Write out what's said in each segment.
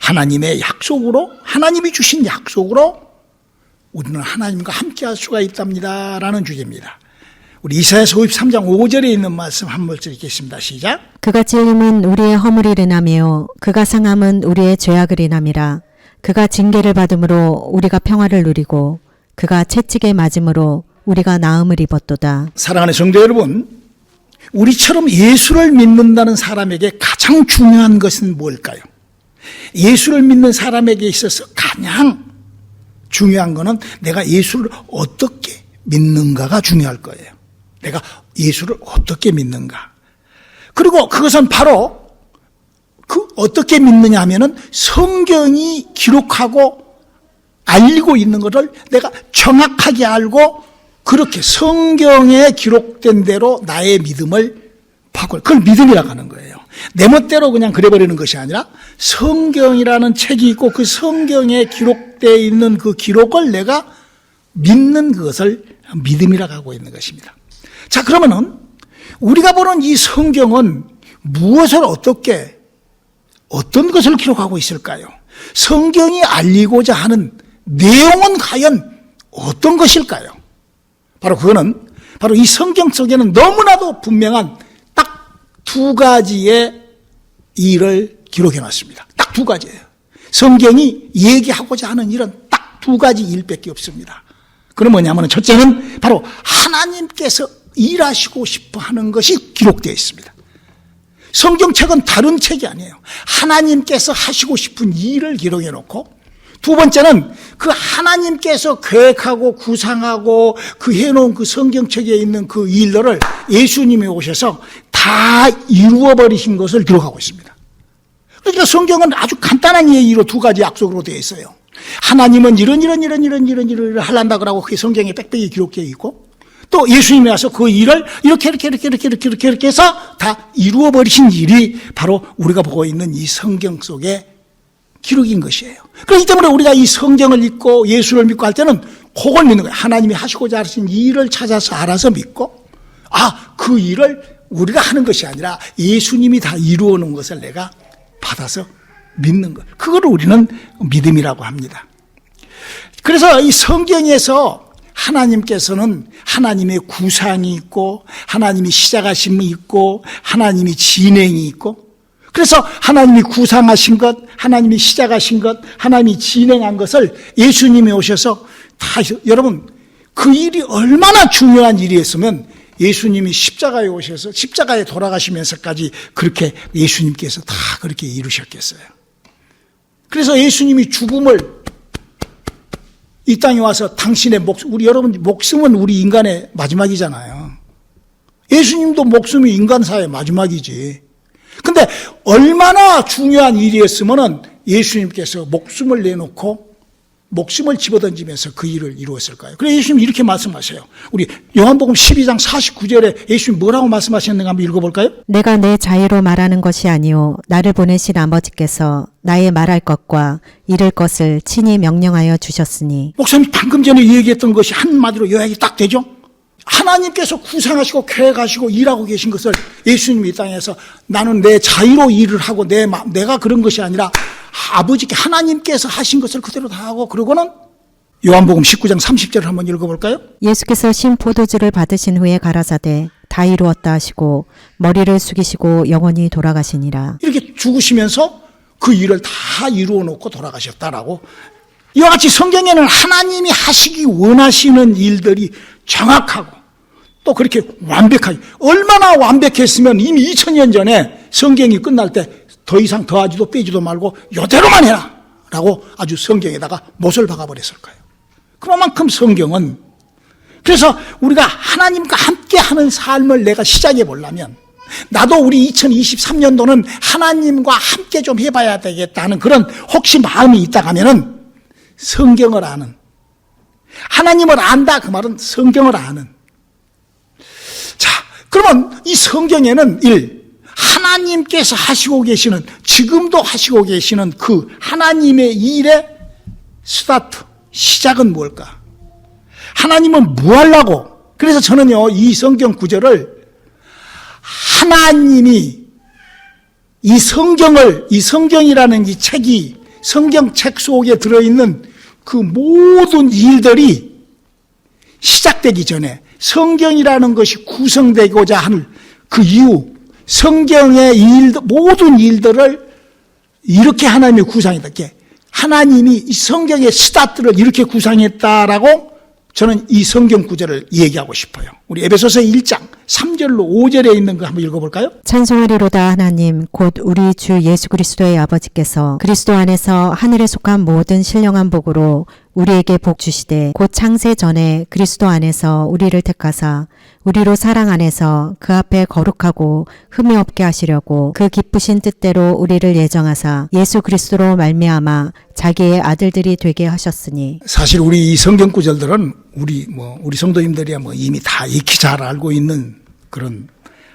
하나님의 약속으로, 하나님이 주신 약속으로 우리는 하나님과 함께할 수가 있답니다 라는 주제입니다. 우리 이사야서 53장 5절에 있는 말씀 한 번씩 읽겠습니다. 시작. 그가 찔림은 우리의 허물을 인하며 그가 상함은 우리의 죄악을 인함이라. 그가 징계를 받음으로 우리가 평화를 누리고 그가 채찍에 맞음으로 우리가 나음을 입었도다. 사랑하는 성도 여러분, 우리처럼 예수를 믿는다는 사람에게 가장 중요한 것은 뭘까요? 예수를 믿는 사람에게 있어서 가장 중요한 것은 내가 예수를 어떻게 믿는가가 중요할 거예요. 내가 예수를 어떻게 믿는가. 그리고 그것은 바로 어떻게 믿느냐 하면은 성경이 기록하고 알리고 있는 것을 내가 정확하게 알고 그렇게 성경에 기록된 대로 나의 믿음을 바꿔. 그걸 믿음이라고 하는 거예요. 내 멋대로 그냥 그래버리는 것이 아니라 성경이라는 책이 있고 그 성경에 기록되어 있는 그 기록을 내가 믿는 그것을 믿음이라고 하고 있는 것입니다. 자, 그러면은 우리가 보는 이 성경은 무엇을 어떤 것을 기록하고 있을까요? 성경이 알리고자 하는 내용은 과연 어떤 것일까요? 바로 그거는 바로 이 성경 속에는 너무나도 분명한 딱 두 가지의 일을 기록해 놨습니다. 딱 두 가지예요. 성경이 얘기하고자 하는 일은 딱 두 가지 일밖에 없습니다. 그건 뭐냐면 첫째는 바로 하나님께서 일하시고 싶어 하는 것이 기록되어 있습니다. 성경책은 다른 책이 아니에요. 하나님께서 하시고 싶은 일을 기록해 놓고, 두 번째는 그 하나님께서 계획하고 구상하고 그 해놓은 그 성경책에 있는 그 일들을 예수님이 오셔서 다 이루어버리신 것을 기록하고 있습니다. 그러니까 성경은 아주 간단한 얘기로 두 가지 약속으로 되어 있어요. 하나님은 이런 일을 하란다 그러고 그게 성경에 빽빽이 기록되어 있고, 또 예수님이 와서 그 일을 이렇게 해서 다 이루어버리신 일이 바로 우리가 보고 있는 이 성경 속에 기록인 것이에요. 그렇기 때문에 우리가 이 성경을 읽고 예수를 믿고 할 때는 그걸 믿는 거예요. 하나님이 하시고자 하신 이 일을 찾아서 알아서 믿고, 그 일을 우리가 하는 것이 아니라 예수님이 다 이루어 놓은 것을 내가 받아서 믿는 것. 그걸 우리는 믿음이라고 합니다. 그래서 이 성경에서 하나님께서는 하나님의 구상이 있고 하나님이 시작하심이 있고 하나님이 진행이 있고, 그래서 하나님이 구상하신 것, 하나님이 시작하신 것, 하나님이 진행한 것을 예수님이 오셔서 다, 여러분 그 일이 얼마나 중요한 일이었으면 예수님이 십자가에 오셔서 십자가에 돌아가시면서까지 그렇게 예수님께서 다 그렇게 이루셨겠어요. 그래서 예수님이 죽음을 이 땅에 와서 당신의 여러분 목숨은 우리 인간의 마지막이잖아요. 예수님도 목숨이 인간사의 마지막이지. 근데 얼마나 중요한 일이었으면은 예수님께서 목숨을 내놓고 목숨을 집어던지면서 그 일을 이루었을까요? 그래서 예수님이 이렇게 말씀하세요. 우리 요한복음 12장 49절에 예수님 뭐라고 말씀하셨는가 한번 읽어볼까요? 내가 내 자유로 말하는 것이 아니요 나를 보내신 아버지께서 나의 말할 것과 이를 것을 친히 명령하여 주셨으니. 목사님 방금 전에 얘기했던 것이 한마디로 요약이 딱 되죠? 하나님께서 구상하시고 계획하시고 일하고 계신 것을 예수님이 이 땅에서 나는 내 자유로 일을 하고 내가 그런 것이 아니라 아버지께 하나님께서 하신 것을 그대로 다 하고, 그러고는 요한복음 19장 30절을 한번 읽어볼까요? 예수께서 신 포도주를 받으신 후에 가라사대 다 이루었다 하시고 머리를 숙이시고 영원히 돌아가시니라. 이렇게 죽으시면서 그 일을 다 이루어 놓고 돌아가셨다라고. 이와 같이 성경에는 하나님이 하시기 원하시는 일들이 정확하고 또 그렇게 완벽하게, 얼마나 완벽했으면 이미 2000년 전에 성경이 끝날 때 더 이상 더하지도 빼지도 말고 이대로만 해라 라고 아주 성경에다가 못을 박아버렸을까요? 그만큼 성경은, 그래서 우리가 하나님과 함께하는 삶을 내가 시작해 보려면 나도 우리 2023년도는 하나님과 함께 좀 해봐야 되겠다는 그런 혹시 마음이 있다 하면은 성경을 아는, 하나님을 안다 그 말은 성경을 아는. 자, 그러면 이 성경에는 하나님께서 하시고 계시는, 지금도 하시고 계시는 그 하나님의 일의 스타트, 시작은 뭘까? 하나님은 뭐 하려고? 그래서 저는요, 이 성경 구절을 하나님이 이 성경이라는 이 책이 성경책 속에 들어있는 그 모든 일들이 시작되기 전에 성경이라는 것이 구성되고자 하는 그 이유, 성경의 모든 일들을 이렇게 하나님이 구상했다. 하나님이 이 성경의 스타트를 이렇게 구상했다라고 저는 이 성경 구절을 얘기하고 싶어요. 우리 에베소서 1장 3절로 5절에 있는 거 한번 읽어볼까요? 찬송하리로다 하나님 곧 우리 주 예수 그리스도의 아버지께서 그리스도 안에서 하늘에 속한 모든 신령한 복으로 우리에게 복 주시되 곧 창세 전에 그리스도 안에서 우리를 택하사 우리로 사랑 안에서 그 앞에 거룩하고 흠이 없게 하시려고 그 기쁘신 뜻대로 우리를 예정하사 예수 그리스도로 말미암아 자기의 아들들이 되게 하셨으니. 사실 우리 이 성경 구절들은 우리 성도님들이야 이미 다 익히 잘 알고 있는 그런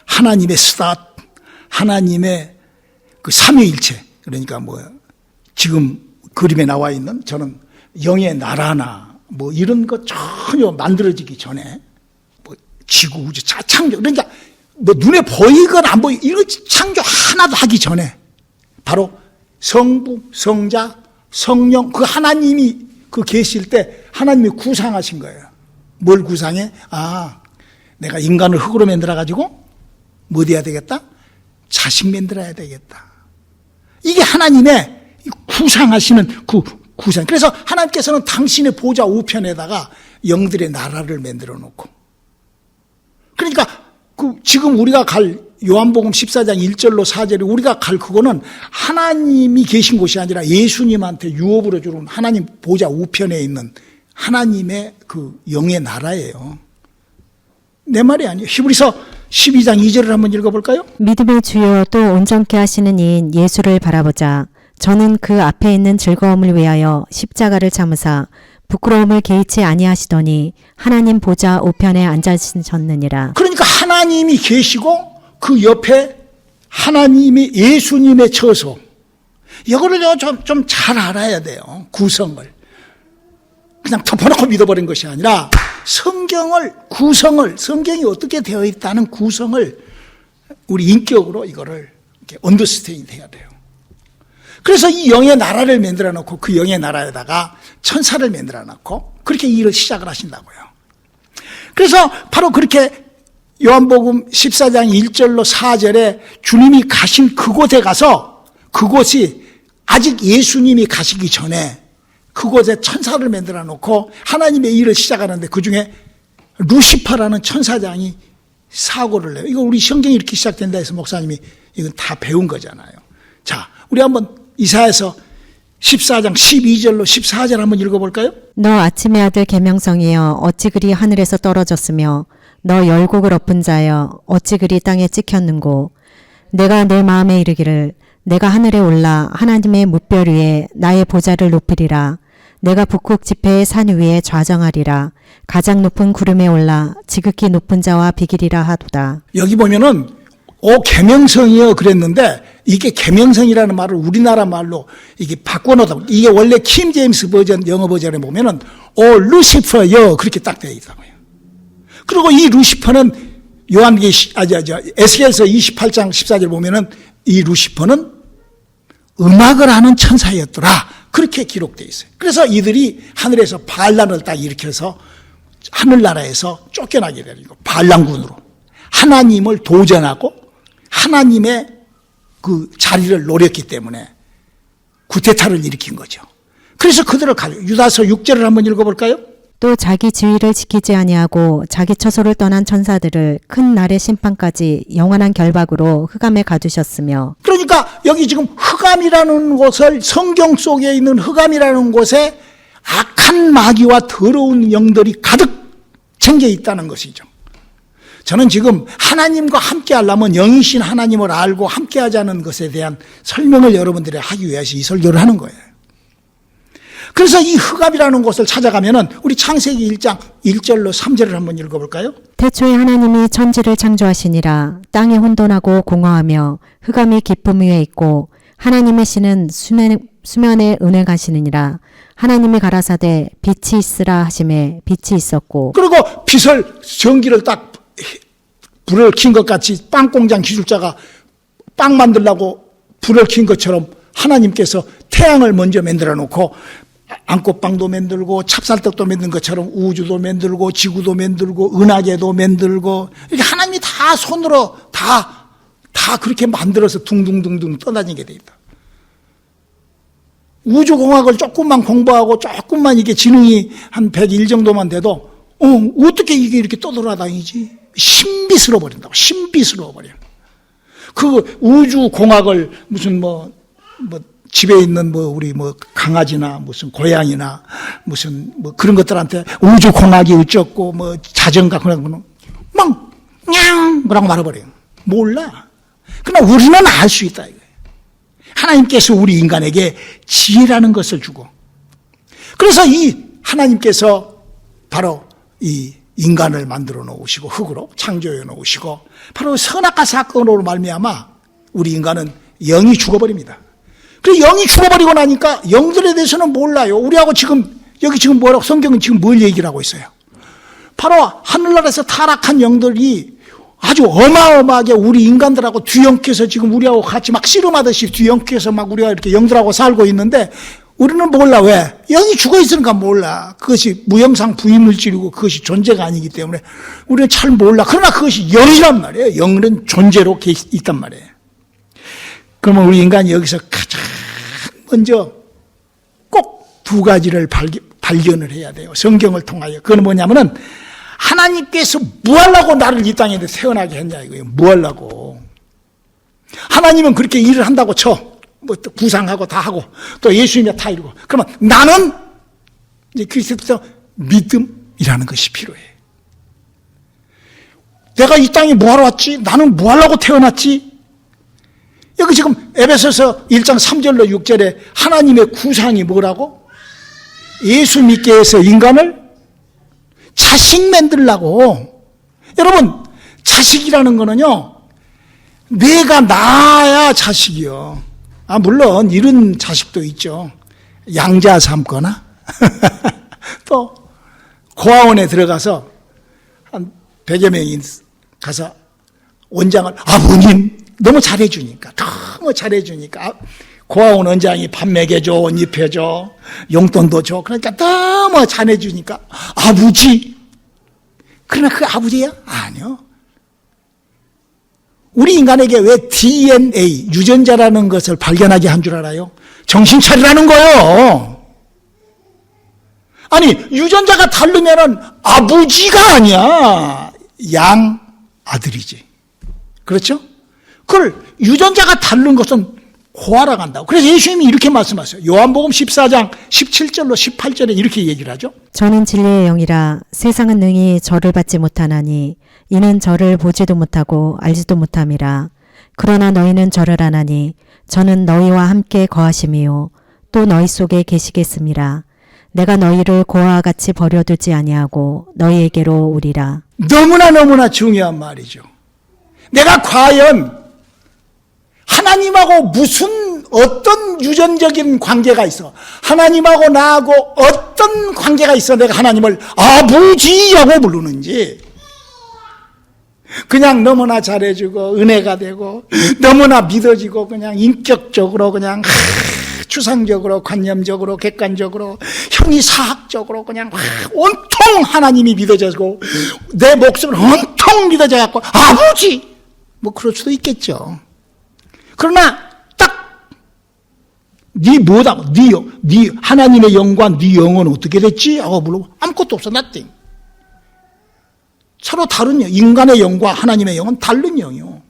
하나님의 스타트, 하나님의 그 삼위일체, 그러니까 지금 그림에 나와 있는 저는 영의 나라나 이런 거 전혀 만들어지기 전에 지구, 우주, 창조, 그러니까 눈에 보이거나 안 보이, 이런 창조 하나도 하기 전에 바로 성부, 성자, 성령, 그 하나님이 계실 때 하나님이 구상하신 거예요. 뭘 구상해? 내가 인간을 흙으로 만들어가지고 뭐 돼야 되겠다? 자식 만들어야 되겠다. 이게 하나님의 구상하시는 그 구상. 그래서 하나님께서는 당신의 보좌 우편에다가 영들의 나라를 만들어 놓고, 그러니까 지금 우리가 갈 요한복음 14장 1절로 4절에 우리가 갈 그거는 하나님이 계신 곳이 아니라 예수님한테 유업으로 주는 하나님 보좌 우편에 있는 하나님의 그 영의 나라예요. 내 말이 아니에요. 히브리서 12장 2절을 한번 읽어볼까요? 믿음의 주요 또 온전케 하시는 이인 예수를 바라보자. 저는 그 앞에 있는 즐거움을 위하여 십자가를 참으사 부끄러움을 개의치 아니하시더니 하나님 보좌 우편에 앉으셨느니라. 그러니까 하나님이 계시고 그 옆에 하나님이 예수님의 처소. 이거를 좀 잘 알아야 돼요. 구성을. 그냥 덮어놓고 믿어버린 것이 아니라 성경이 어떻게 되어 있다는 구성을 우리 인격으로 이거를 이렇게 언더스탠딩 해야 돼요. 그래서 이 영의 나라를 만들어 놓고 그 영의 나라에다가 천사를 만들어 놓고 그렇게 일을 시작을 하신다고요. 그래서 바로 그렇게 요한복음 14장 1절로 4절에 주님이 가신 그곳에 가서, 그곳이 아직 예수님이 가시기 전에 그곳에 천사를 만들어 놓고 하나님의 일을 시작하는데 그중에 루시퍼라는 천사장이 사고를 내요. 이거 우리 성경이 이렇게 시작된다 해서 목사님이 이건 다 배운 거잖아요. 자, 우리 한번 이사야서 14장 12절로 14절 한번 읽어볼까요? 너 아침의 아들 계명성이여 어찌 그리 하늘에서 떨어졌으며 너 열국을 엎은 자여 어찌 그리 땅에 찍혔는고. 내가 내 마음에 이르기를 내가 하늘에 올라 하나님의 뭇별 위에 나의 보좌를 높이리라. 내가 북극 지폐의 산 위에 좌정하리라. 가장 높은 구름에 올라 지극히 높은 자와 비기리라 하도다. 여기 보면은 계명성이여 그랬는데 이게 계명성이라는 말을 우리나라 말로 이게 바꿔놓다. 이게 원래 킹 제임스 버전 영어 버전에 보면은 루시퍼여 그렇게 딱 되어 있다고요. 그리고 이 루시퍼는 에스겔서 28장 14절 보면은 이 루시퍼는 음악을 하는 천사였더라. 그렇게 기록되어 있어요. 그래서 이들이 하늘에서 반란을 딱 일으켜서 하늘나라에서 쫓겨나게 되고 반란군으로 하나님을 도전하고 하나님의 그 자리를 노렸기 때문에 구테타를 일으킨 거죠. 그래서 그들을 유다서 6절을 한번 읽어볼까요? 또 자기 지위를 지키지 아니하고 자기 처소를 떠난 천사들을 큰 날의 심판까지 영원한 결박으로 흑암에 가두셨으며. 그러니까 여기 지금 흑암이라는 곳을, 성경 속에 있는 흑암이라는 곳에 악한 마귀와 더러운 영들이 가득 챙겨 있다는 것이죠. 저는 지금 하나님과 함께 하려면 영이신 하나님을 알고 함께 하자는 것에 대한 설명을 여러분들이 하기 위해서 이 설교를 하는 거예요. 그래서 이 흑암이라는 곳을 찾아가면은 우리 창세기 1장 1절로 3절을 한번 읽어볼까요? 태초에 하나님이 천지를 창조하시니라. 땅이 혼돈하고 공허하며 흑암이 깊음 위에 있고 하나님의 신은 수면에 운행하시느니라. 하나님이 가라사대 빛이 있으라 하심에 빛이 있었고. 그리고 전기를 딱 불을 킨 것 같이 빵공장 기술자가 빵 만들려고 불을 킨 것처럼 하나님께서 태양을 먼저 만들어 놓고 안꽃방도 만들고 찹쌀떡도 만든 것처럼 우주도 만들고 지구도 만들고 은하계도 만들고 이렇게 하나님이 다 손으로 다 그렇게 만들어서 둥둥둥둥 떠다니게 돼 있다. 우주공학을 조금만 공부하고 조금만 이게 지능이 한 101 정도만 돼도 어떻게 이게 이렇게 떠돌아다니지? 신비스러워 버린다고. 신비스러워 버려. 그 우주공학을 무슨 집에 있는 우리 강아지나 무슨 고양이나 무슨 그런 것들한테 우주공학이 어쩌고 자전거 그런 거는 막 뭐라고 말해버려요. 몰라. 그러나 우리는 알 수 있다 이거예요. 하나님께서 우리 인간에게 지혜라는 것을 주고, 그래서 이 하나님께서 바로 이 인간을 만들어 놓으시고 흙으로 창조해 놓으시고 바로 선악과 사건으로 말미암아 우리 인간은 영이 죽어버립니다. 그래서 영이 죽어버리고 나니까 영들에 대해서는 몰라요. 우리하고 여기 지금 뭐라고 성경은 지금 뭘 얘기를 하고 있어요? 바로 하늘나라에서 타락한 영들이 아주 어마어마하게 우리 인간들하고 뒤엉켜서 지금 우리하고 같이 막 씨름하듯이 뒤엉켜서 막 우리가 이렇게 영들하고 살고 있는데 우리는 몰라. 왜? 영이 죽어 있으니까 몰라. 그것이 무형상 부유물질이고 그것이 존재가 아니기 때문에 우리는 잘 몰라. 그러나 그것이 영이란 말이에요. 영은 존재로 있단 말이에요. 그러면 우리 인간이 여기서 가장 먼저 꼭 두 가지를 발견을 해야 돼요. 성경을 통하여. 그건 뭐냐면은 하나님께서 뭐 하려고 나를 이 땅에 태어나게 했냐 이거예요. 뭐 하려고. 하나님은 그렇게 일을 한다고 쳐. 또 구상하고 다 하고 또 예수님이 다 이루고. 그러면 나는 이제 그리스도에서 믿음이라는 것이 필요해. 내가 이 땅에 뭐 하러 왔지? 나는 뭐 하려고 태어났지? 여기 지금 에베소서 1장 3절로 6절에 하나님의 구상이 뭐라고? 예수 믿게 해서 인간을 자식 만들라고. 여러분, 자식이라는 거는요, 내가 낳아야 자식이요. 물론 이런 자식도 있죠. 양자 삼거나 또 고아원에 들어가서 한 100여 명이 가서 원장을 아버님 너무 잘해주니까 고아원 원장이 밥 먹여줘, 옷 입혀줘, 용돈도 줘. 그러니까 너무 잘해주니까 아버지. 그러나 그 아버지야? 아니요. 우리 인간에게 왜 DNA, 유전자라는 것을 발견하게 한 줄 알아요? 정신 차리라는 거예요. 아니, 유전자가 다르면은 아버지가 아니야. 양 아들이지. 그렇죠? 그걸 유전자가 다른 것은 고아라고 한다고. 그래서 예수님이 이렇게 말씀하세요. 요한복음 14장 17절로 18절에 이렇게 얘기를 하죠. 저는 진리의 영이라 세상은 능히 저를 받지 못하나니 이는 저를 보지도 못하고 알지도 못함이라. 그러나 너희는 저를 아나니 저는 너희와 함께 거하심이요 또 너희 속에 계시겠음이라. 내가 너희를 고아와 같이 버려두지 아니하고 너희에게로 오리라. 너무나 중요한 말이죠. 내가 과연 하나님하고 어떤 유전적인 관계가 있어? 하나님하고 나하고 어떤 관계가 있어? 내가 하나님을 아버지라고 부르는지, 그냥 너무나 잘해주고 은혜가 되고 너무나 믿어지고 그냥 인격적으로 그냥 추상적으로 관념적으로 객관적으로 형이사학적으로 그냥 온통 하나님이 믿어지고 내 목숨을 온통 믿어져 갖고 아버지 그럴 수도 있겠죠. 그러나 딱 네 하나님의 영과 네 영은 어떻게 됐지? 하고 물어보면 아무것도 없어. nothing. 서로 다른 영, 인간의 영과 하나님의 영은 다른 영이요.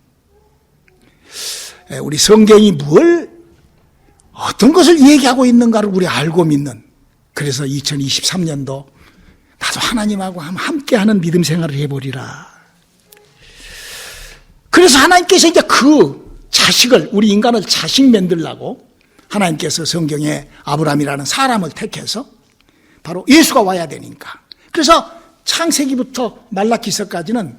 우리 성경이 어떤 것을 얘기하고 있는가를 우리 알고 믿는, 그래서 2023년도 나도 하나님하고 함께하는 믿음 생활을 해보리라. 그래서 하나님께서 이제 그 자식을, 우리 인간을 자식 만들라고 하나님께서 성경에 아브라함이라는 사람을 택해서 바로 예수가 와야 되니까. 그래서 창세기부터 말라기서까지는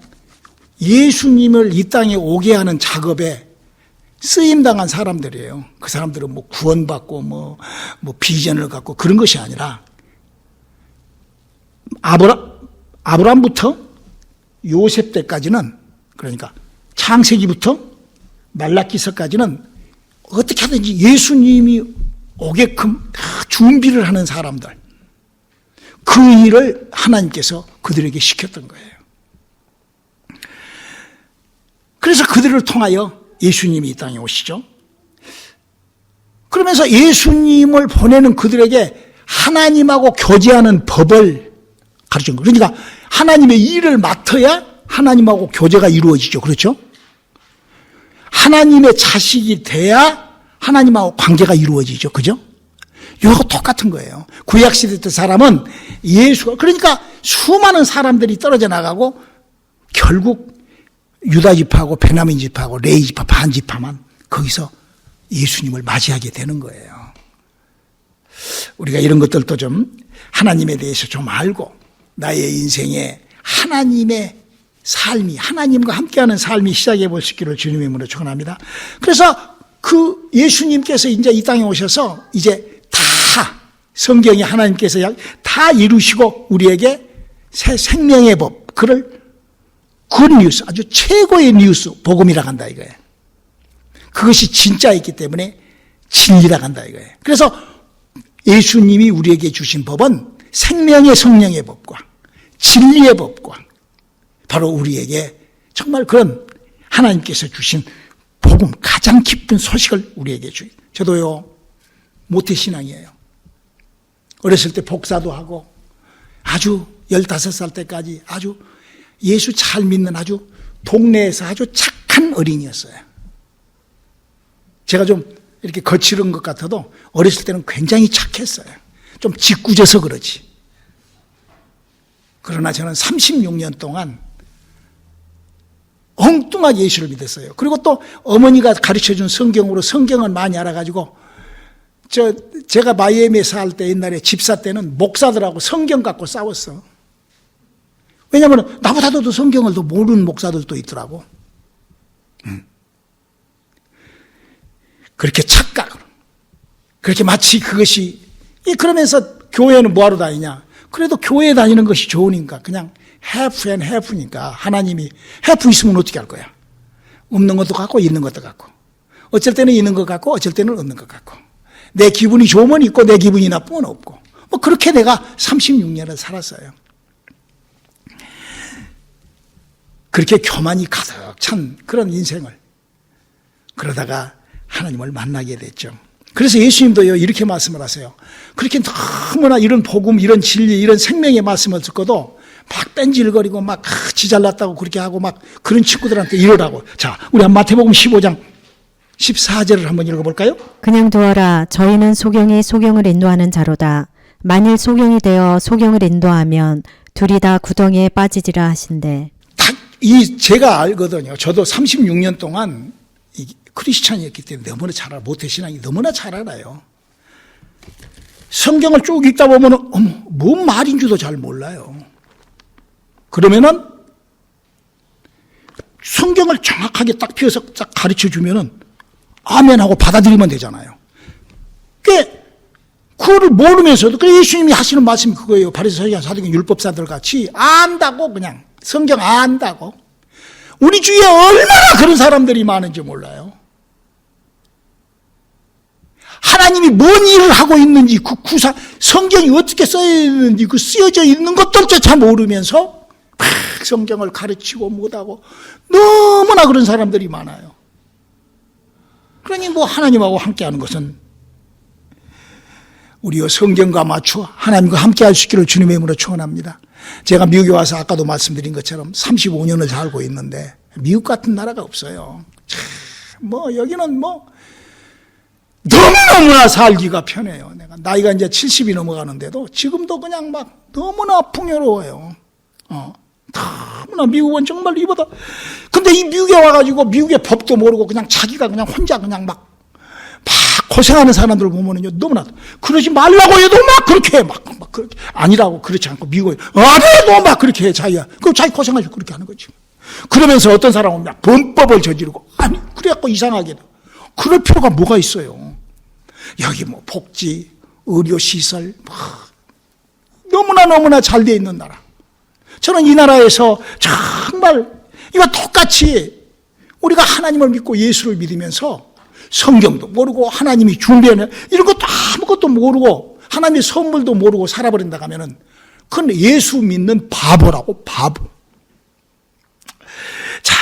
예수님을 이 땅에 오게 하는 작업에 쓰임당한 사람들이에요. 그 사람들은 구원받고 비전을 갖고 그런 것이 아니라 아브라함부터 요셉 때까지는, 그러니까 창세기부터 말라기서까지는 어떻게 하든지 예수님이 오게끔 다 준비를 하는 사람들, 그 일을 하나님께서 그들에게 시켰던 거예요. 그래서 그들을 통하여 예수님이 이 땅에 오시죠. 그러면서 예수님을 보내는 그들에게 하나님하고 교제하는 법을 가르친 거예요. 그러니까 하나님의 일을 맡아야 하나님하고 교제가 이루어지죠. 그렇죠? 하나님의 자식이 돼야 하나님하고 관계가 이루어지죠. 그죠? 이거 똑같은 거예요. 구약시대 때 사람은 예수가, 그러니까 수많은 사람들이 떨어져 나가고 결국 유다 지파하고 베냐민 지파하고 레위 지파 반 지파만 거기서 예수님을 맞이하게 되는 거예요. 우리가 이런 것들도 좀 하나님에 대해서 좀 알고 나의 인생에 하나님의 삶이, 하나님과 함께하는 삶이 시작해 볼 수 있기를 주님의 이름으로 축원합니다. 그래서 그 예수님께서 이제 이 땅에 오셔서 이제 다 성경이 하나님께서 다 이루시고 우리에게 새 생명의 법, 그를 굿뉴스, 아주 최고의 뉴스, 복음이라고 한다 이거예요. 그것이 진짜이기 때문에 진리라고 한다 이거예요. 그래서 예수님이 우리에게 주신 법은 생명의 성령의 법과 진리의 법과 바로 우리에게 정말 그런 하나님께서 주신 복음, 가장 기쁜 소식을 우리에게 주요. 저도요, 모태신앙이에요. 어렸을 때 복사도 하고 아주 15살 때까지 아주 예수 잘 믿는 아주 동네에서 아주 착한 어린이였어요. 제가 좀 이렇게 거칠은 것 같아도 어렸을 때는 굉장히 착했어요. 좀 짓궂어서 그러지. 그러나 저는 36년 동안 엉뚱하게 예수를 믿었어요. 그리고 또 어머니가 가르쳐준 성경으로 성경을 많이 알아가지고 제가 마이애미에 살 때 옛날에 집사 때는 목사들하고 성경 갖고 싸웠어. 왜냐하면 나보다도 성경을 더 모르는 목사들도 있더라고. 그렇게 착각으로. 그렇게 마치 그것이, 그러면서 교회는 뭐하러 다니냐. 그래도 교회에 다니는 것이 좋으니까 그냥 half and half니까 하나님이 half 있으면 어떻게 할 거야. 없는 것도 같고 있는 것도 같고. 어쩔 때는 있는 것 같고 어쩔 때는 없는 것 같고. 내 기분이 좋으면 있고 내 기분이 나쁘면 없고. 뭐 그렇게 내가 36년을 살았어요. 그렇게 교만이 가득 찬 그런 인생을 그러다가 하나님을 만나게 됐죠. 그래서 예수님도요 이렇게 말씀을 하세요. 그렇게 너무나 이런 복음, 이런 진리, 이런 생명의 말씀을 듣고도 막 뺀질거리고 막 지잘났다고 그렇게 하고 막 그런 친구들한테 이러라고. 자, 우리 마태복음 15장 14절을 한번 읽어볼까요? 그냥 두어라. 저희는 소경이 소경을 인도하는 자로다. 만일 소경이 되어 소경을 인도하면 둘이 다 구덩이에 빠지리라 하신대. 제가 알거든요. 저도 36년 동안 크리스찬이었기 때문에 너무나 잘 알아요. 모태신앙이 너무나 잘 알아요. 성경을 쭉 읽다 보면 어머, 뭔 말인 줄도 잘 몰라요. 그러면은 성경을 정확하게 딱 펴서 딱 가르쳐 주면은 아멘하고 받아들이면 되잖아요. 그거를 모르면서도, 그래 예수님이 하시는 말씀이 그거예요. 바리새인 사두개인 율법사들 같이 안다고, 그냥 성경 안다고. 우리 주위에 얼마나 그런 사람들이 많은지 몰라요. 하나님이 뭔 일을 하고 있는지, 그 구사, 성경이 어떻게 써져 있는지, 그 쓰여져 있는 것들조차 모르면서 막 성경을 가르치고 못하고 너무나 그런 사람들이 많아요. 그러니 뭐 하나님하고 함께하는 것은 우리의 성경과 맞추어 하나님과 함께할 수 있기를 주님의 이름으로 축원합니다. 제가 미국에 와서 아까도 말씀드린 것처럼 35년을 살고 있는데 미국 같은 나라가 없어요. 뭐 여기는 뭐 너무너무나 살기가 편해요. 내가 나이가 이제 70이 넘어가는데도 지금도 그냥 막 너무나 풍요로워요. 너무나 미국은 정말 이보다. 근데 이 미국에 와가지고 미국의 법도 모르고 그냥 자기가 그냥 혼자 그냥 막 고생하는 사람들을 보면은요, 너무나 그러지 말라고 해도 막 그렇게 해. 막 그렇게 아니라고 그렇지 않고 미국에 안 해도 막 그렇게 해 자기야. 그럼 자기 고생하지 그렇게 하는 거지. 그러면서 어떤 사람은 막 범법을 저지르고 아니 그래갖고 이상하게 그럴 필요가 뭐가 있어요. 여기 뭐 복지, 의료시설 너무나 잘 돼 있는 나라. 저는 이 나라에서 정말 이와 똑같이 우리가 하나님을 믿고 예수를 믿으면서 성경도 모르고 하나님이 준비하는 이런 것도 아무것도 모르고 하나님의 선물도 모르고 살아버린다 하면은 그건 예수 믿는 바보라고, 바보. 자,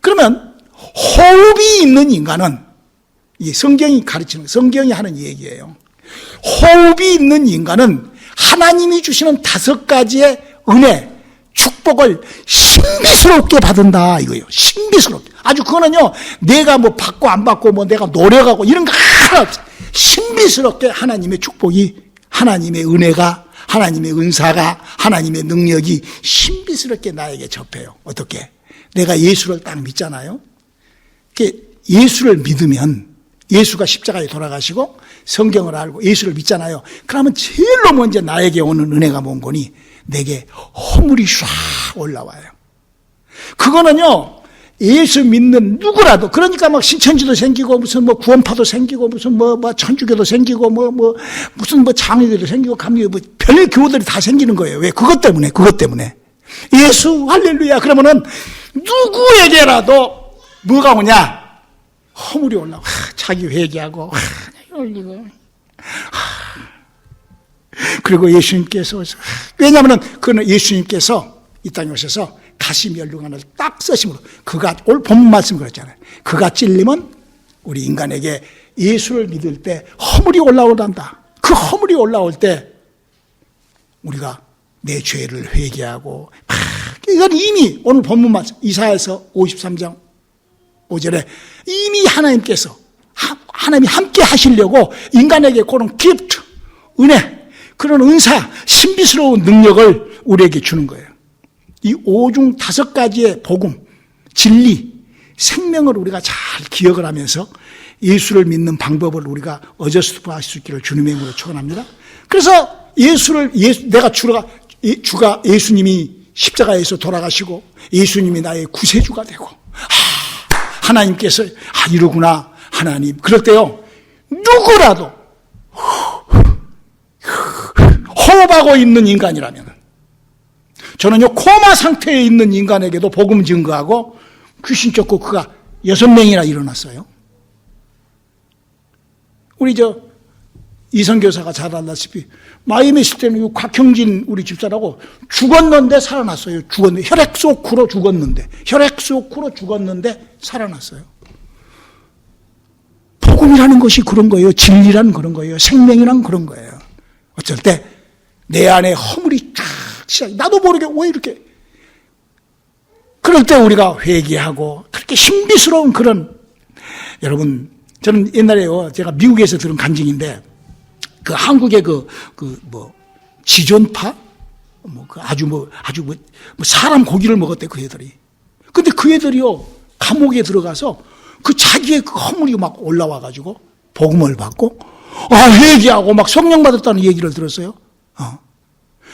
그러면 호흡이 있는 인간은 이 성경이 가르치는, 성경이 하는 얘기예요. 호흡이 있는 인간은 하나님이 주시는 5가지의 은혜, 축복을 신비스럽게 받은다 이거예요. 신비스럽게. 아주 그거는요, 내가 뭐 받고 안 받고 뭐 내가 노력하고 이런 거 하나 없어요. 신비스럽게 하나님의 축복이, 하나님의 은혜가, 하나님의 은사가, 하나님의 능력이 신비스럽게 나에게 접해요. 어떻게? 내가 예수를 딱 믿잖아요. 예수를 믿으면, 예수가 십자가에 돌아가시고 성경을 알고 예수를 믿잖아요. 그러면 제일로 먼저 나에게 오는 은혜가 뭔 거니? 내게 허물이 쫙 올라와요. 그거는요, 예수 믿는 누구라도, 그러니까 막 신천지도 생기고, 무슨 뭐 구원파도 생기고, 무슨 뭐 천주교도 생기고, 무슨 장로교도 생기고, 감리교, 별 교들이 다 생기는 거예요. 왜? 그것 때문에. 예수, 할렐루야. 그러면은 누구에게라도 뭐가 오냐? 허물이 올라와. 자기 회개하고, 그리고 예수님께서, 왜냐하면 그는 예수님께서 이 땅에 오셔서 가시면류관을 딱 쓰심으로, 그가 오늘 본문 말씀 그랬잖아요. 그가 찔리면 우리 인간에게 예수를 믿을 때 허물이 올라오단다. 그 허물이 올라올 때 우리가 내 죄를 회개하고, 이건 이미 오늘 본문 말씀 이사야서 53장 5절에 이미 하나님께서, 하나님이 함께 하시려고 인간에게 그런 기프트, 은혜, 그런 은사, 신비스러운 능력을 우리에게 주는 거예요. 이 5중 5가지의 복음, 진리, 생명을 우리가 잘 기억을 하면서 예수를 믿는 방법을 우리가 어저스트할 수 있기를 주님의 이름으로 축원합니다. 그래서 주가 예수님이 십자가에서 돌아가시고 예수님이 나의 구세주가 되고, 하나님께서 이러구나 하나님. 그럴 때요, 누구라도 호흡하고 있는 인간이라면, 저는요 코마 상태에 있는 인간에게도 복음 증거하고 귀신 쫓고 그가 6명이나 일어났어요. 우리 이성 교사가 잘 알다시피 마이애미 있을 때는 곽형진 우리 집사라고 죽었는데 살아났어요. 혈액쇼크로 죽었는데 살아났어요. 복음이라는 것이 그런 거예요. 진리란 그런 거예요. 생명이란 그런 거예요. 어쩔 때 내 안에 허물이 쫙 시작해. 나도 모르게 왜 이렇게. 그럴 때 우리가 회개하고 그렇게 신비스러운 그런, 여러분, 저는 옛날에요, 제가 미국에서 들은 간증인데, 그 한국의 지존파? 아주 사람 고기를 먹었대, 그 애들이. 근데 그 애들이요, 감옥에 들어가서 자기의 그 허물이 막 올라와가지고, 복음을 받고, 회개하고 막 성령 받았다는 얘기를 들었어요.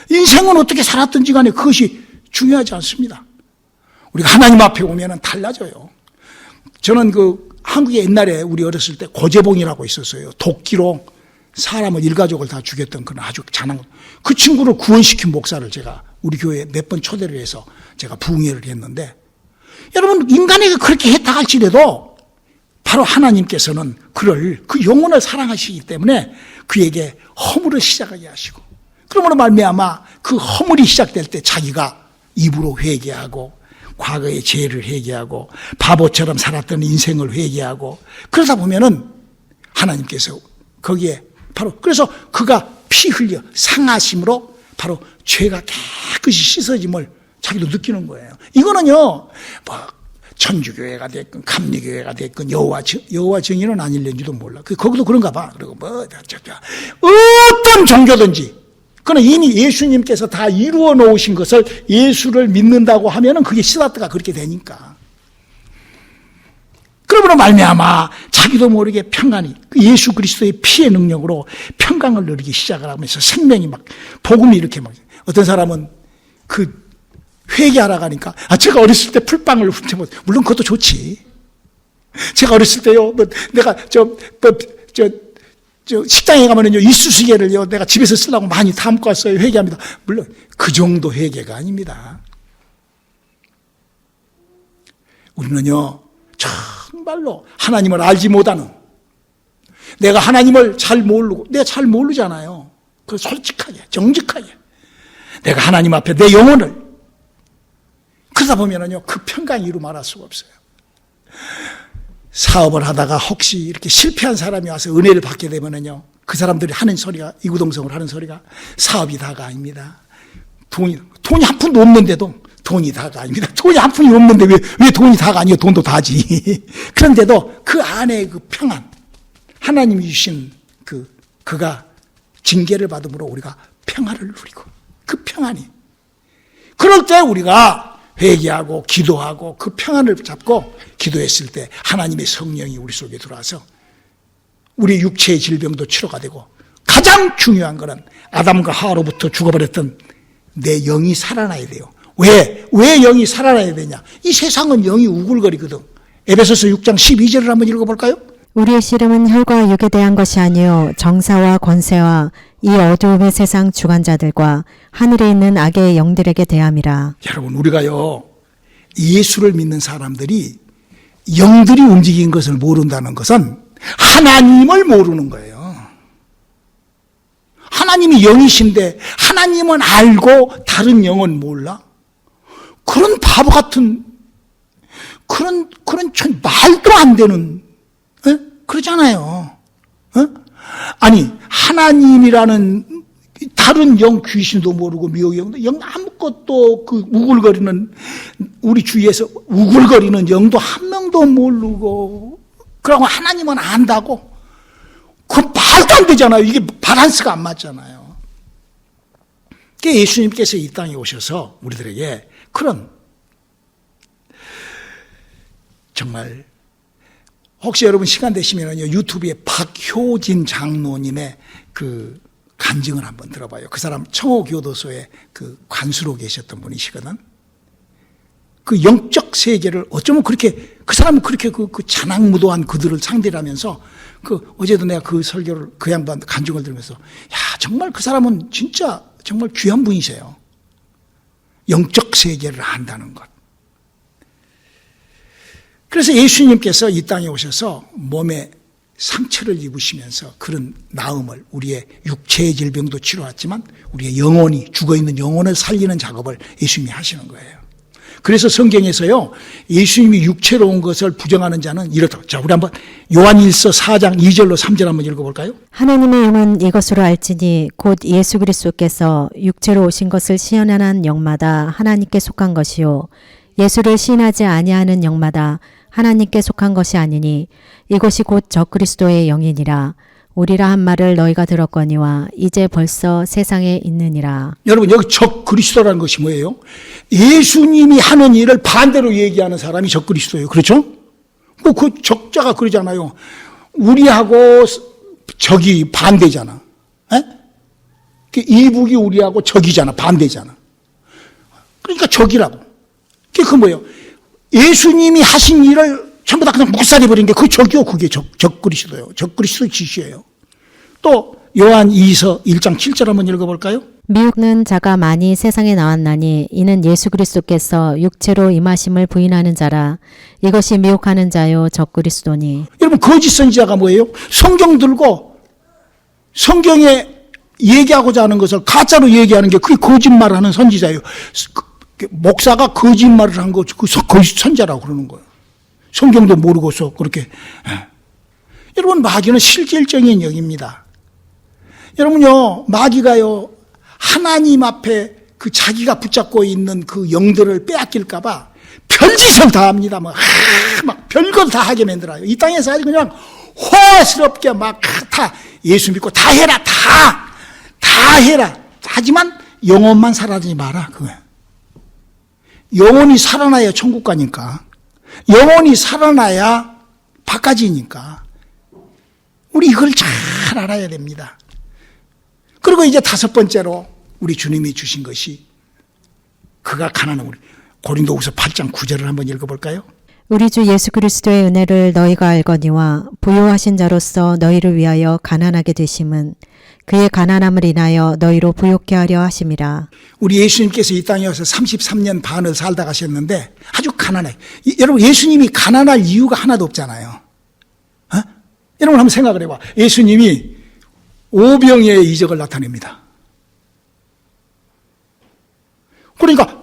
인생은 어떻게 살았든지 간에 그것이 중요하지 않습니다. 우리가 하나님 앞에 오면은 달라져요. 저는 한국에 옛날에 우리 어렸을 때 고재봉이라고 있었어요. 도끼로 사람을 일가족을 다 죽였던 그런 아주 잔인한, 그 친구를 구원시킨 목사를 제가 우리 교회에 몇 번 초대를 해서 제가 부흥회를 했는데, 여러분, 인간에게 그렇게 했다 할지라도 바로 하나님께서는 그 영혼을 사랑하시기 때문에 그에게 허물을 시작하게 하시고, 그러므로 말미암아 그 허물이 시작될 때 자기가 입으로 회개하고 과거의 죄를 회개하고 바보처럼 살았던 인생을 회개하고, 그러다 보면은 하나님께서 거기에 바로, 그래서 그가 피 흘려 상하심으로 바로 죄가 깨끗이 씻어짐을 자기도 느끼는 거예요. 이거는요, 천주교회가 됐건 감리교회가 됐건 여호와 증인은 아닐는지도 몰라. 거기도 그런가 봐. 그리고 어떤 종교든지, 그러나 이미 예수님께서 다 이루어 놓으신 것을 예수를 믿는다고 하면은 그게 시다트가 그렇게 되니까. 그러므로 말미암아 자기도 모르게 평안이, 예수 그리스도의 피의 능력으로 평강을 누리기 시작을 하면서 생명이 막, 복음이 이렇게 막, 어떤 사람은 회개하러 가니까, 제가 어렸을 때 풀빵을 훔쳐먹, 물론 그것도 좋지. 제가 어렸을 때요, 내가 식당에 가면은요, 이쑤시개를요, 내가 집에서 쓰려고 많이 담고 왔어요. 회개합니다. 물론 그 정도 회개가 아닙니다. 우리는요, 정말로 하나님을 알지 못하는, 내가 하나님을 잘 모르고, 내가 잘 모르잖아요. 그 솔직하게, 정직하게 내가 하나님 앞에 내 영혼을, 그러다 보면은요, 그 평강이 이루 말할 수가 없어요. 사업을 하다가 혹시 이렇게 실패한 사람이 와서 은혜를 받게 되면은요, 그 사람들이 하는 소리가, 이구동성으로 하는 소리가 사업이 다가 아닙니다. 돈이 한 푼도 없는데도 돈이 다가 아닙니다. 돈이 한 푼이 없는데 왜 돈이 다가 아니에요? 돈도 다지. 그런데도 그 안에 그 평안, 하나님이 주신 그가 징계를 받음으로 우리가 평안을 누리고, 그 평안이, 그럴 때 우리가 회개하고 기도하고 그 평안을 잡고 기도했을 때 하나님의 성령이 우리 속에 들어와서 우리 육체의 질병도 치료가 되고, 가장 중요한 것은 아담과 하와로부터 죽어버렸던 내 영이 살아나야 돼요. 왜 영이 살아나야 되냐? 이 세상은 영이 우글거리거든. 에베소서 6장 12절을 한번 읽어볼까요? 우리의 씨름은 혈과 육에 대한 것이 아니요 정사와 권세와 이 어두움의 세상 주관자들과 하늘에 있는 악의 영들에게 대함이라. 여러분, 우리가요, 예수를 믿는 사람들이 영들이 움직인 것을 모른다는 것은 하나님을 모르는 거예요. 하나님이 영이신데 하나님은 알고 다른 영은 몰라? 그런 바보 같은, 그런 말도 안 되는, 그러잖아요. 아니, 하나님이라는 다른 영, 귀신도 모르고 미혹의 영도, 아무것도, 그 우글거리는, 우리 주위에서 우글거리는 영도 한 명도 모르고, 그러고 하나님은 안다고? 그 말도 안 되잖아요. 이게 밸런스가 안 맞잖아요. 그러니까 예수님께서 이 땅에 오셔서 우리들에게 그런, 정말, 혹시 여러분 시간 되시면요, 유튜브에 박효진 장로님의 그 간증을 한번 들어봐요. 그 사람 청호교도소에 그 관수로 계셨던 분이시거든. 그 영적 세계를 어쩌면 그렇게, 그 사람은 그렇게 그 잔악무도한 그들을 상대를 하면서, 어제도 내가 그 설교를, 그 양반 간증을 들으면서, 야, 정말 그 사람은 진짜 정말 귀한 분이세요. 영적 세계를 안다는 것. 그래서 예수님께서 이 땅에 오셔서 몸에 상처를 입으시면서 그런 나음을, 우리의 육체의 질병도 치료했지만 우리의 영혼이, 죽어있는 영혼을 살리는 작업을 예수님이 하시는 거예요. 그래서 성경에서요, 예수님이 육체로 온 것을 부정하는 자는 이렇다. 자, 우리 한번 요한일서 4장 2절로 3절 한번 읽어볼까요? 하나님의 영은 이것으로 알지니 곧 예수 그리스도께서 육체로 오신 것을 시인하는 영마다 하나님께 속한 것이요 예수를 시인하지 아니하는 영마다 하나님께 속한 것이 아니니 이것이 곧 적그리스도의 영이니라. 오리라 한 말을 너희가 들었거니와 이제 벌써 세상에 있느니라. 여러분, 여기 적그리스도라는 것이 뭐예요? 예수님이 하는 일을 반대로 얘기하는 사람이 적그리스도예요. 그렇죠? 그 적자가 그러잖아요. 우리하고 적이 반대잖아. 에? 이북이 우리하고 적이잖아. 반대잖아. 그러니까 적이라고. 그게 뭐예요? 예수님이 하신 일을 전부 다 그냥 묵살해버린 게 그 적이요. 그게 적그리스도예요. 적그리스도 지시예요. 또 요한 2서 1장 7절 한번 읽어볼까요? 미혹는 자가 많이 세상에 나왔나니 이는 예수 그리스도께서 육체로 임하심을 부인하는 자라. 이것이 미혹하는 자요 적그리스도니. 여러분, 거짓 선지자가 뭐예요? 성경 들고 성경에 얘기하고자 하는 것을 가짜로 얘기하는 게 그게 거짓말하는 선지자예요. 목사가 거짓말을 한 거, 그 거짓 선자라고 그러는 거예요. 성경도 모르고서 그렇게. 여러분, 마귀는 실질적인 영입니다. 여러분요, 마귀가요, 하나님 앞에 그 자기가 붙잡고 있는 그 영들을 빼앗길까봐 별짓을 다 합니다. 막 별걸 다 하게 만들어요. 이 땅에서 아주 그냥 호화스럽게 막 다 예수 믿고 다 해라, 다 해라. 하지만 영혼만 사라지지 마라, 그거야. 영혼이 살아나야 천국 가니까. 영혼이 살아나야 바까지니까. 우리 이걸 잘 알아야 됩니다. 그리고 이제 다섯 번째로 우리 주님이 주신 것이 그가 가난한 우리. 고린도후서 8장 9절을 한번 읽어볼까요? 우리 주 예수 그리스도의 은혜를 너희가 알거니와 부요하신 자로서 너희를 위하여 가난하게 되심은 그의 가난함을 인하여 너희로 부욕케 하려 하심이라. 우리 예수님께서 이 땅에 와서 33년 반을 살다 가셨는데 아주 가난해. 여러분, 예수님이 가난할 이유가 하나도 없잖아요. 여러분 한번 생각을 해봐. 예수님이 오병이의 이적을 나타냅니다. 그러니까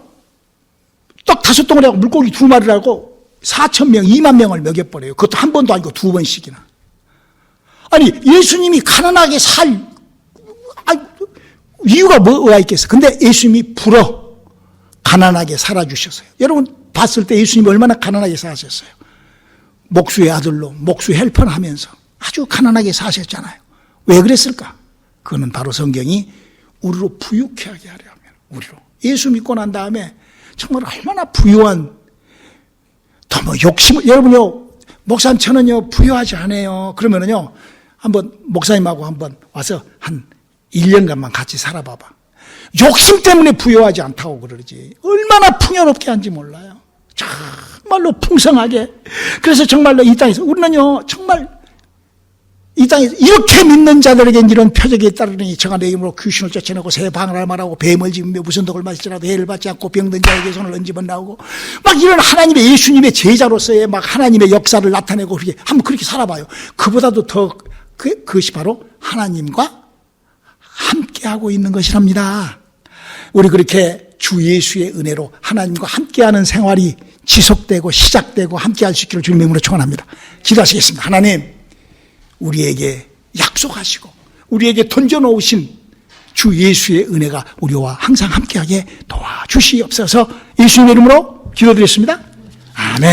딱 5덩어리 하고 물고기 2마리를 하고 4,000명, 2만 명을 먹여버려요. 그것도 한 번도 아니고 2번씩이나. 아니, 예수님이 가난하게 살 이유가 뭐가 있겠어? 근데 예수님이 가난하게 살아주셨어요. 여러분 봤을 때 예수님이 얼마나 가난하게 사셨어요? 목수의 아들로 목수 헬퍼를 하면서 아주 가난하게 사셨잖아요. 왜 그랬을까? 그거는 바로 성경이 우리로 부유케 하게 하려 하면, 우리로 예수 믿고 난 다음에 정말 얼마나 부유한, 더 뭐 욕심을, 여러분요, 목사님 저는요 부유하지 않아요. 그러면은요 한번 목사님하고 한번 와서 한 1년간만 같이 살아봐봐. 욕심 때문에 부유하지 않다고 그러지. 얼마나 풍요롭게 한지 몰라요. 정말로 풍성하게. 그래서 정말로 이 땅에서 우리는요 정말 이 땅에서 이렇게 믿는 자들에겐 이런 표적이 따르니 저가 내 이름으로 귀신을 쫓아내고 새 방을 말하고 뱀을 집으며 무슨 독을 마실지라도 해를 받지 않고 병든 자에게 손을 얹으면 나오고, 막 이런 하나님의 예수님의 제자로서의 막 하나님의 역사를 나타내고 그렇게 한번 그렇게 살아봐요. 그보다도 더 그것이 바로 하나님과 함께하고 있는 것이랍니다. 우리 그렇게 주 예수의 은혜로 하나님과 함께하는 생활이 지속되고 시작되고 함께할 수 있기를 주님의 이름으로 축원합니다. 기도하시겠습니다. 하나님, 우리에게 약속하시고 우리에게 던져놓으신 주 예수의 은혜가 우리와 항상 함께하게 도와주시옵소서. 예수님의 이름으로 기도드렸습니다. 아멘.